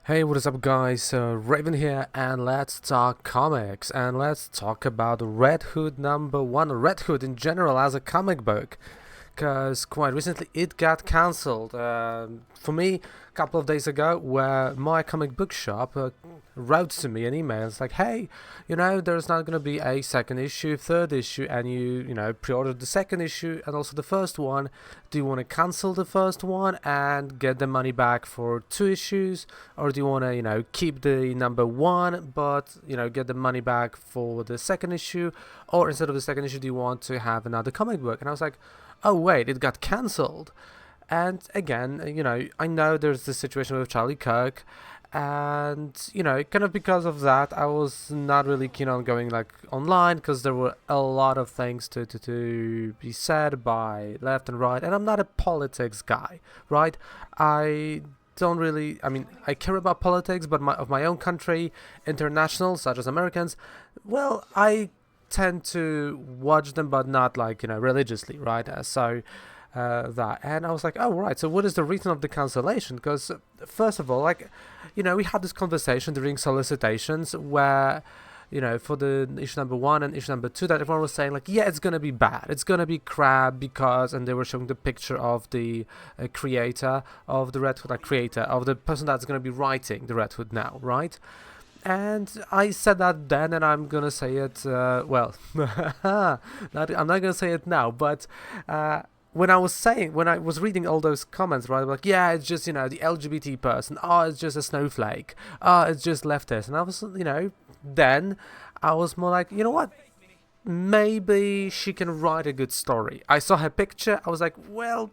Hey, what is up, guys? Raven here, and let's talk comics, and let's talk about Red Hood #1, Red Hood in general as a comic book, because quite recently it got cancelled. For me, a couple of days ago, where my comic book shop wrote to me an email. It's like, hey, there's not gonna be a second issue, third issue, and you pre-ordered the second issue and also the first one. Do you want to cancel the first one and get the money back for two issues, or do you want to, keep the #1 but get the money back for the second issue, or instead of the second issue, do you want to have another comic book? And I was like, oh wait, it got cancelled. And again, I know there's this situation with Charlie Kirk, and kind of because of that, I was not really keen on going like online, because there were a lot of things to be said by left and right, and I'm not a politics guy, right? I don't really, I care about politics, but of my own country, international, such as Americans, well, I tend to watch them, but not like religiously, right? That, and I was like, oh right, so what is the reason of the cancellation? Because first of all, like, we had this conversation during solicitations where, for the issue #1 and issue #2, that everyone was saying like, yeah, it's gonna be bad, it's gonna be crap, because, and they were showing the picture of the creator of the Red Hood, creator of the person that's gonna be writing the Red Hood now, right? And I said that then, and I'm gonna say it, well, I'm not gonna say it now, but when I was reading all those comments, right, like, yeah, it's just, the LGBT person, oh, it's just a snowflake, oh, it's just leftist, and I was, then I was more like, you know what, maybe she can write a good story. I saw her picture, I was like, well,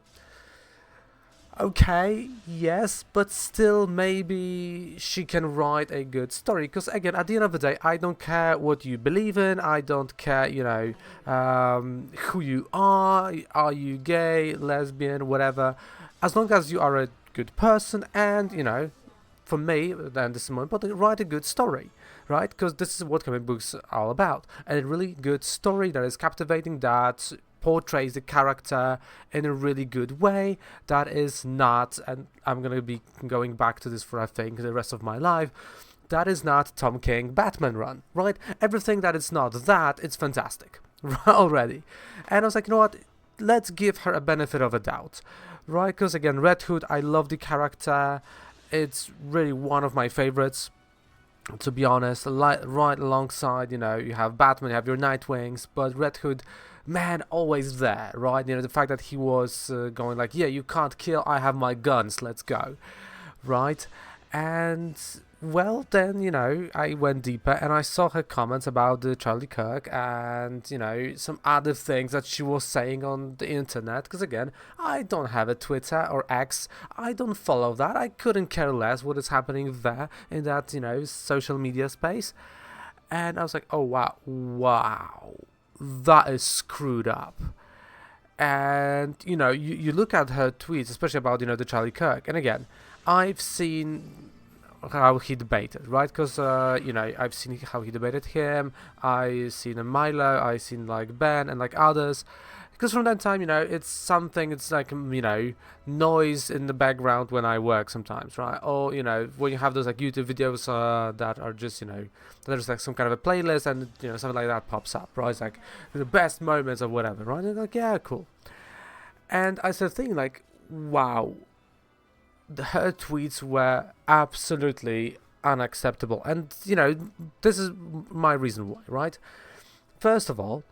okay, yes, but still, maybe she can write a good story. Because again, at the end of the day, I don't care what you believe in. I don't care, who you are you gay, lesbian, whatever. As long as you are a good person, and for me, then this is more important, write a good story, right? Because this is what comic books are all about. And a really good story that is captivating, that portrays the character in a really good way, that is not, and I'm gonna be going back to this for I think the rest of my life, that is not Tom King Batman run, right? Everything that is not that, it's fantastic already. And I was like, you know what, let's give her a benefit of a doubt, right? Because again, Red Hood, I love the character, it's really one of my favorites, to be honest. Right alongside, you have Batman, you have your Nightwings, but Red Hood, man, always there, right? The fact that he was going like, yeah, you can't kill, I have my guns, let's go, right? And well, then, I went deeper and I saw her comments about the Charlie Kirk and, some other things that she was saying on the internet. Because again, I don't have a Twitter or X, I don't follow that, I couldn't care less what is happening there in that, social media space. And I was like, oh wow, that is screwed up. And you look at her tweets, especially about the Charlie Kirk, and again, I've seen how he debated, right? Because I've seen how he debated him, I've seen Milo, I've seen like Ben and like others, because from that time, it's something, it's like, noise in the background when I work sometimes, right? Or, when you have those like YouTube videos that are just, there's like some kind of a playlist, and, something like that pops up, right? It's like the best moments of whatever, right? And like, yeah, cool. And I started thinking like, wow, her tweets were absolutely unacceptable. And, this is my reason why, right? First of all,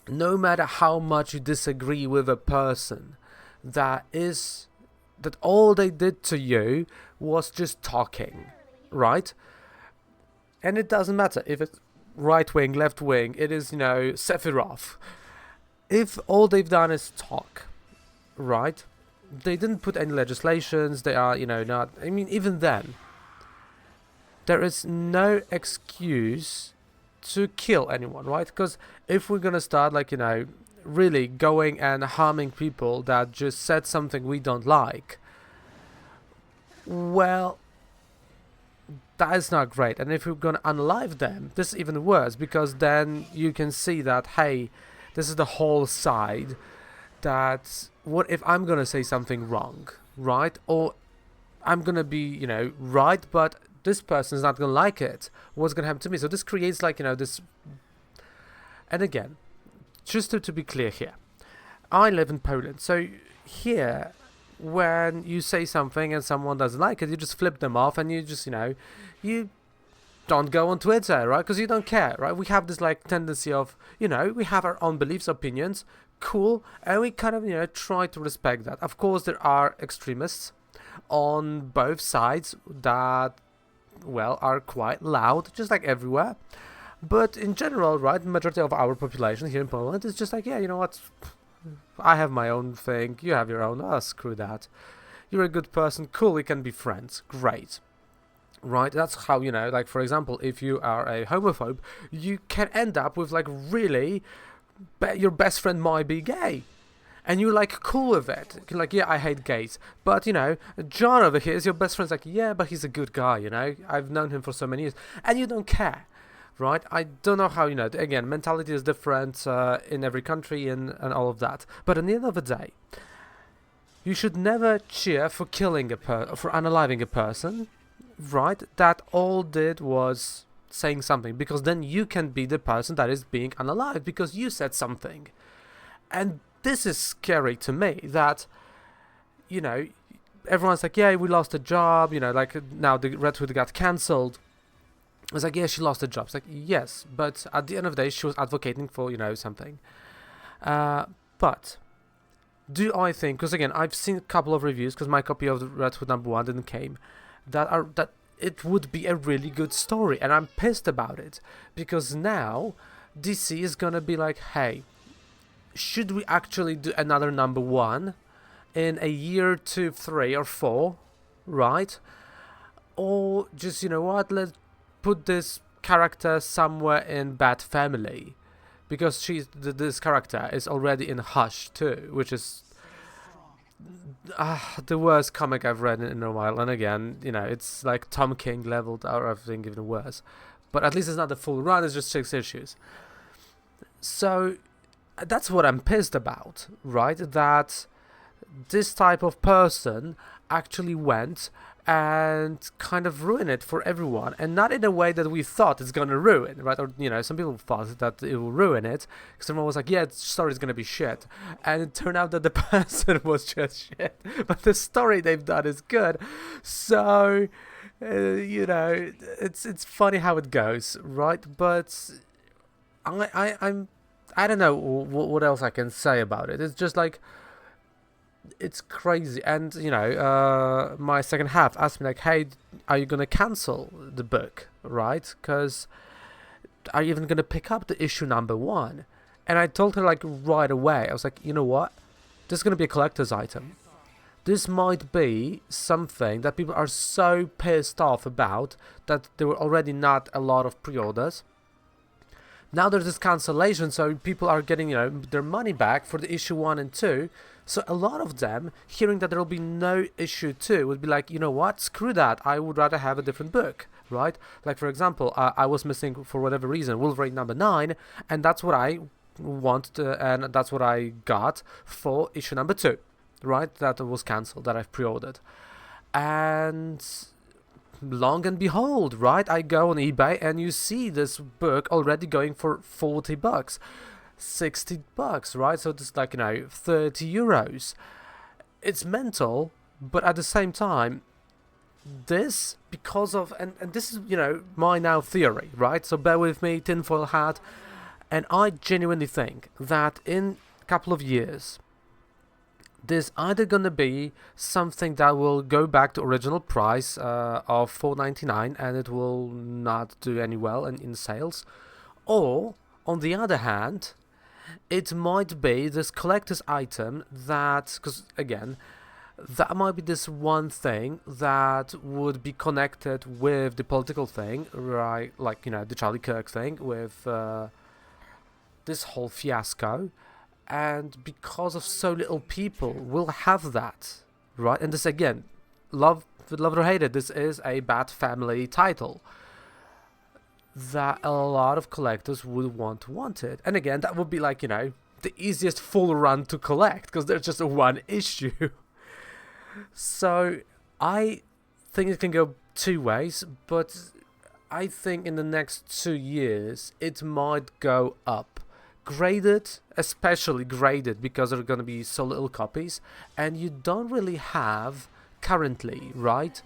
no matter how much you disagree with a person, that all they did to you was just talking, right? And it doesn't matter if it's right wing, left wing, it is, Sephiroth. If all they've done is talk, right? They didn't put any legislations, they are, not, even then, there is no excuse to kill anyone, right? Because if we're gonna start like, really going and harming people that just said something we don't like, well, that is not great. And if we're gonna unalive them, this is even worse, because then you can see that, hey, this is the whole side, that what if I'm gonna say something wrong, right? Or I'm gonna be, you know, right, but this person is not gonna like it. What's gonna happen to me? So this creates like, you know, this. And again, just to be clear here, I live in Poland, so here, when you say something and someone doesn't like it, you just flip them off and you just, you know, you don't go on Twitter, right? Because you don't care, right? We have this like tendency of, you know, we have our own beliefs, opinions, cool, and we kind of, you know, try to respect that. Of course, there are extremists on both sides that, well, are quite loud, just like everywhere. But in general, right, the majority of our population here in Poland is just like, yeah, you know what, I have my own thing, you have your own, oh, screw that. You're a good person, cool, we can be friends, great. Right, that's how, you know, like, for example, if you are a homophobe, you can end up with, like, really, your best friend might be gay. And you're, like, cool with it. You're like, yeah, I hate gays. But, you know, John over here is your best friend's like, yeah, but he's a good guy, you know? I've known him for so many years. And you don't care, right? I don't know how, you know, again, mentality is different in every country and all of that. But at the end of the day, you should never cheer for killing for unaliving a person, right? That all did was saying something, because then you can be the person that is being unalived because you said something. And this is scary to me, that, you know, everyone's like, yeah, we lost a job, you know, like now the Red Hood got cancelled. It's like, yeah, she lost a job. It's like, yes, but at the end of the day, she was advocating for, you know, something. But do I think, because again, I've seen a couple of reviews, because my copy of the Red Hood #1 didn't came, that it would be a really good story, and I'm pissed about it, because now DC is gonna be like, hey, should we actually do another #1 in a year, 2, 3, or 4, right? Or just, you know what, let's put this character somewhere in Bat Family, because this character is already in Hush too, which is the worst comic I've read in a while. And again, you know, it's like Tom King leveled, or everything even worse. But at least it's not the full run, it's just 6 issues. So that's what I'm pissed about, right? That this type of person actually went and kind of ruin it for everyone, and not in a way that we thought it's gonna ruin, right? Or, you know, some people thought that it will ruin it, because everyone was like, yeah, the story's gonna be shit, and it turned out that the person was just shit, but the story they've done is good. So, you know, it's funny how it goes, right? But I don't know what else I can say about it. It's just like, it's crazy. And, you know, my second half asked me like, hey, are you gonna cancel the book, right? Because are you even gonna pick up the issue #1? And I told her like right away, I was like, you know what, this is gonna be a collector's item. This might be something that people are so pissed off about that there were already not a lot of pre-orders. Now there's this cancellation, so people are getting, you know, their money back for the issue 1 and 2. So a lot of them, hearing that there will be no issue 2, would be like, you know what, screw that, I would rather have a different book, right? Like, for example, I was missing, for whatever reason, Wolverine #9, and that's what I want, and that's what I got for issue #2, right? That was cancelled, that I've pre-ordered. And long and behold, right, I go on eBay and you see this book already going for $40, $60, right? So it's like, you know, €30. It's mental, but at the same time, this, because of, and this is, you know, my now theory, right? So bear with me, tinfoil hat, and I genuinely think that in a couple of years, there's either gonna be something that will go back to original price of $4.99 and it will not do any well in sales, or on the other hand, it might be this collector's item that, because again, that might be this one thing that would be connected with the political thing, right? Like, you know, the Charlie Kirk thing with this whole fiasco. And because of so little people will have that, right? And this, again, love it or hate it, this is a Bat Family title that a lot of collectors would want it. And again, that would be like, you know, the easiest full run to collect, because there's just a one issue. So I think it can go two ways, but I think in the next 2 years it might go up. Graded, especially graded, because there are going to be so little copies, and you don't really have currently, right?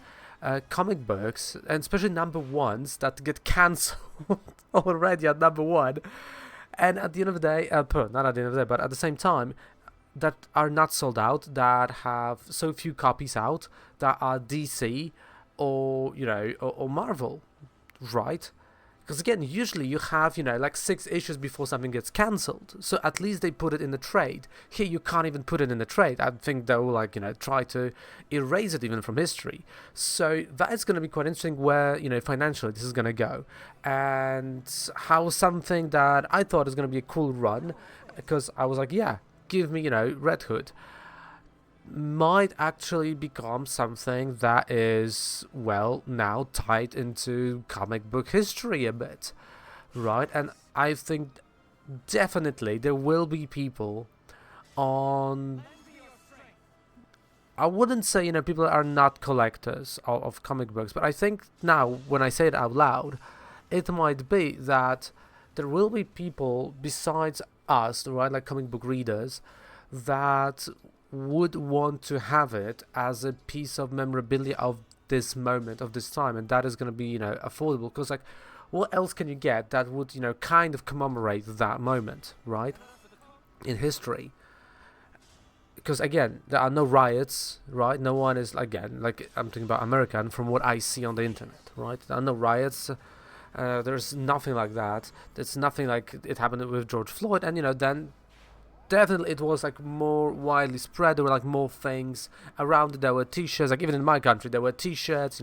Comic books, and especially number ones that get cancelled already at number one, and at the end of the day, not at the end of the day, but at the same time, that are not sold out, that have so few copies out, that are DC or or Marvel, right? Because again, usually you have, like 6 issues before something gets cancelled. So at least they put it in the trade. Here you can't even put it in the trade. I think they will, try to erase it even from history. So that is going to be quite interesting where, financially this is going to go. And how something that I thought is going to be a cool run, because I was like, yeah, give me, Red Hood, might actually become something that is, well, now tied into comic book history a bit, right? And I think definitely there will be people on, I wouldn't say, people are not collectors of comic books, but I think now, when I say it out loud, it might be that there will be people besides us, right, like comic book readers, that would want to have it as a piece of memorabilia of this moment, of this time, and that is going to be, affordable, because, like, what else can you get that would, kind of commemorate that moment, right, in history? Because, again, there are no riots, right? No one is, again, like, I'm talking about America, and from what I see on the internet, right, there are no riots, there's nothing like that, there's nothing like it happened with George Floyd, and, then definitely it was like more widely spread. There were like more things around it. There were t-shirts, like even in my country there were t-shirts,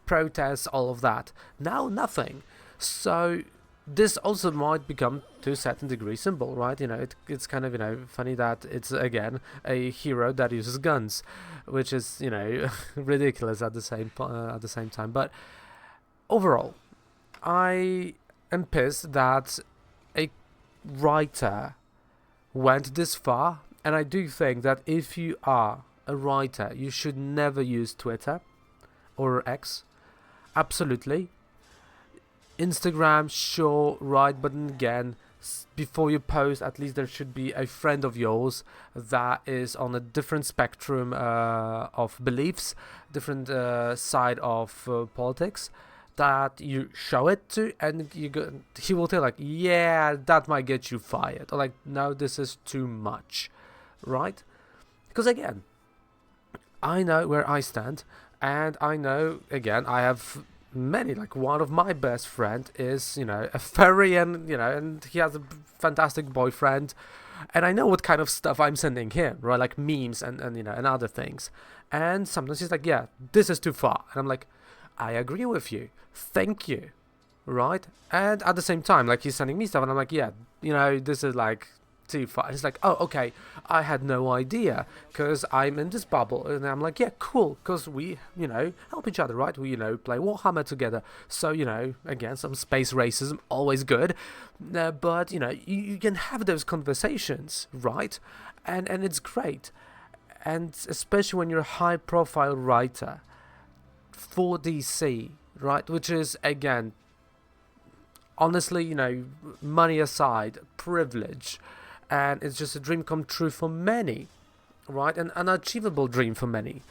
protests, all of that. Now nothing. So this also might become, to a certain degree, symbol, right? It's kind of funny that it's again a hero that uses guns, which is ridiculous at the same time. But overall, I am pissed that a writer went this far, and I do think that if you are a writer, you should never use Twitter or X. Absolutely. Instagram, sure, right, but then again, before you post, at least there should be a friend of yours that is on a different spectrum of beliefs, different side of politics, that you show it to, and he will tell, like, yeah, that might get you fired, or like, no, this is too much, right? Because again, I know where I stand, and I know, again, I have many, like, one of my best friend is, a furry, and and he has a fantastic boyfriend, and I know what kind of stuff I'm sending him, right, like memes and and other things, and sometimes he's like, yeah, this is too far, and I'm like, I agree with you. Thank you. Right? And at the same time, like, he's sending me stuff, and I'm like, yeah, this is like too far. He's like, oh, okay, I had no idea, because I'm in this bubble. And I'm like, yeah, cool, because we, help each other, right? We, play Warhammer together. So, again, some space racism, always good. But, you can have those conversations, right? And it's great. And especially when you're a high-profile writer for DC, right, which is, again, honestly, money aside, privilege, and it's just a dream come true for many, right, an unachievable dream for many.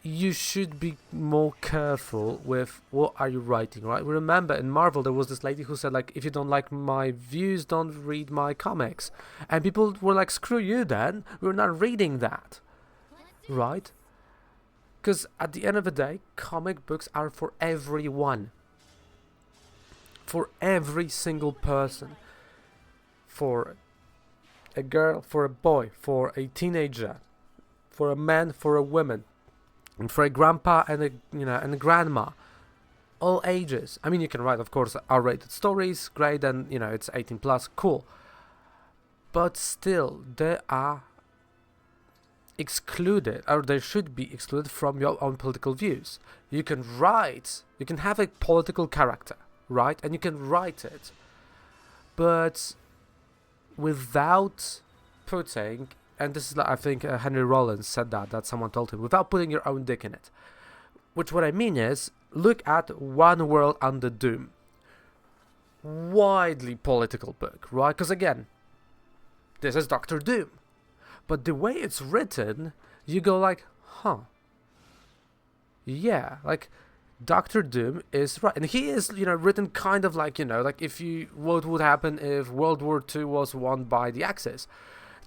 You should be more careful with what are you writing, right? We remember in Marvel there was this lady who said, like, if you don't like my views, don't read my comics, and people were like, screw you then, we're not reading that, right? Because at the end of the day, comic books are for everyone. For every single person. For a girl, for a boy, for a teenager, for a man, for a woman, and for a grandpa and a grandma. All ages. I mean, you can write, of course, R-rated stories, great, and it's 18 plus, cool. But still, there are excluded, or they should be excluded from your own political views. You can have a political character, right? And you can write it, but without putting, and this is, like, I think Henry Rollins said that someone told him, without putting your own dick in it. Which what I mean is, look at One World Under Doom. Widely political book, right? Because again, this is Doctor Doom. But the way it's written, you go like, huh. Yeah, like, Doctor Doom is right. And he is, written kind of like, like what would happen if World War II was won by the Axis.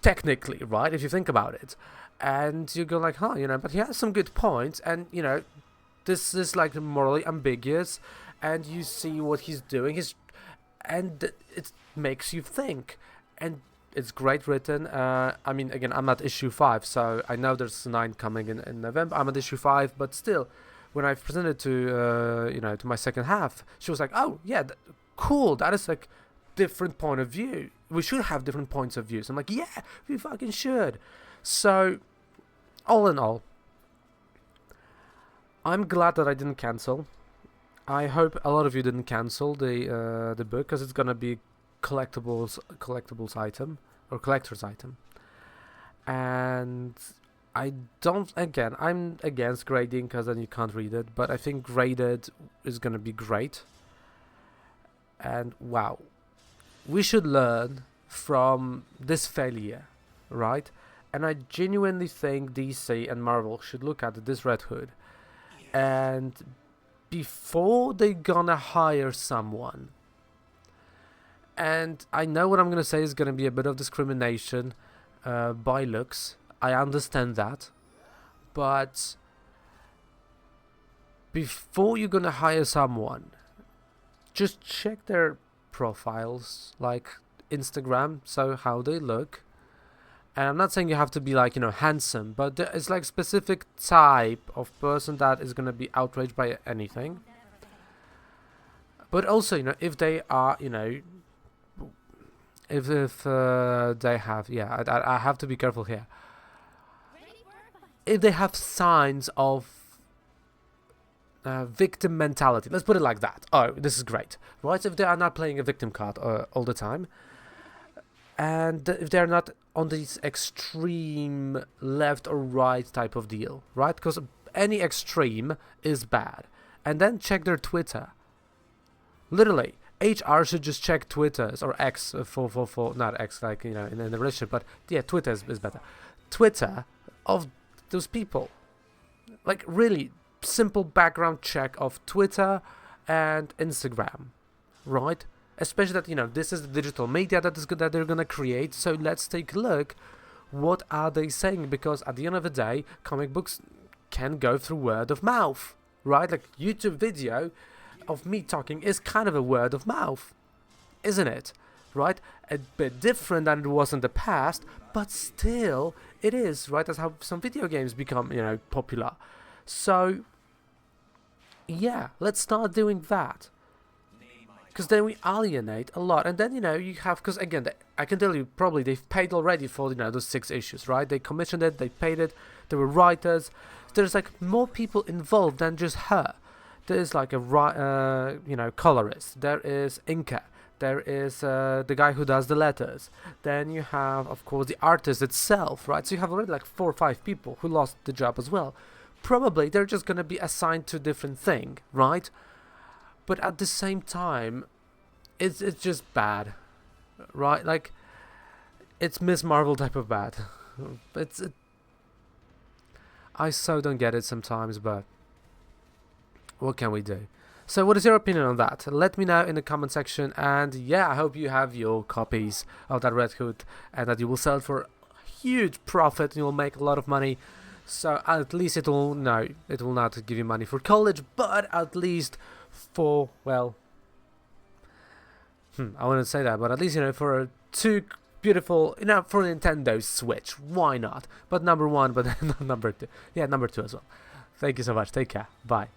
Technically, right? If you think about it. And you go like, huh, but he has some good points. And, this is like morally ambiguous. And you see what he's doing. And it makes you think. And it's great written. I mean, again, I'm at issue 5, so I know there's 9 coming in November. I'm at issue 5, but still, when I presented to my second half, she was like, "Oh yeah, cool. That is like different point of view. We should have different points of views." I'm like, "Yeah, we fucking should." So, all in all, I'm glad that I didn't cancel. I hope a lot of you didn't cancel the book, because it's gonna be collectibles item or collector's item. And I'm against grading, because then you can't read it, but I think graded is gonna be great. And wow, we should learn from this failure, right? And I genuinely think DC and Marvel should look at this Red Hood, and before they gonna hire someone, and I know what I'm gonna say is gonna be a bit of discrimination by looks. I understand that, but before you're gonna hire someone, just check their profiles, like Instagram, so how they look. And I'm not saying you have to be like, handsome, but there is like specific type of person that is gonna be outraged by anything. But also, if they are, if they have, I have to be careful here. If they have signs of victim mentality, let's put it like that. Oh, this is great, right? If they are not playing a victim card all the time, and if they're not on this extreme left or right type of deal, right? Because any extreme is bad. And then check their Twitter. Literally, HR should just check Twitters or X for not X like in the relationship, but yeah, Twitter is better. Twitter of those people, like really simple background check of Twitter and Instagram, right? Especially that this is the digital media that they're gonna create. So let's take a look. What are they saying? Because at the end of the day, comic books can go through word of mouth, right? Like YouTube video of me talking is kind of a word of mouth, isn't it? Right? A bit different than it was in the past, but still it is, right? That's how some video games become, popular. So yeah, let's start doing that. Because then we alienate a lot, and then you have, because again, I can tell you probably they've paid already for those 6 issues, right? They commissioned it, they paid it, there were writers. There's like more people involved than just her. There's like a colorist. There is inker. There is the guy who does the letters. Then you have, of course, the artist itself, right? So you have already like 4 or 5 people who lost the job as well. Probably they're just gonna be assigned to a different thing, right? But at the same time, it's just bad, right? Like, it's Miss Marvel type of bad. I so don't get it sometimes, but what can we do? So what is your opinion on that? Let me know in the comment section, and yeah, I hope you have your copies of that Red Hood and that you will sell it for a huge profit and you will make a lot of money. So at least it will not give you money for college, but at least for, well, I wouldn't say that, but at least, for 2 beautiful, for Nintendo Switch, why not? But number 1, but not number 2. Yeah, number 2 as well. Thank you so much. Take care. Bye.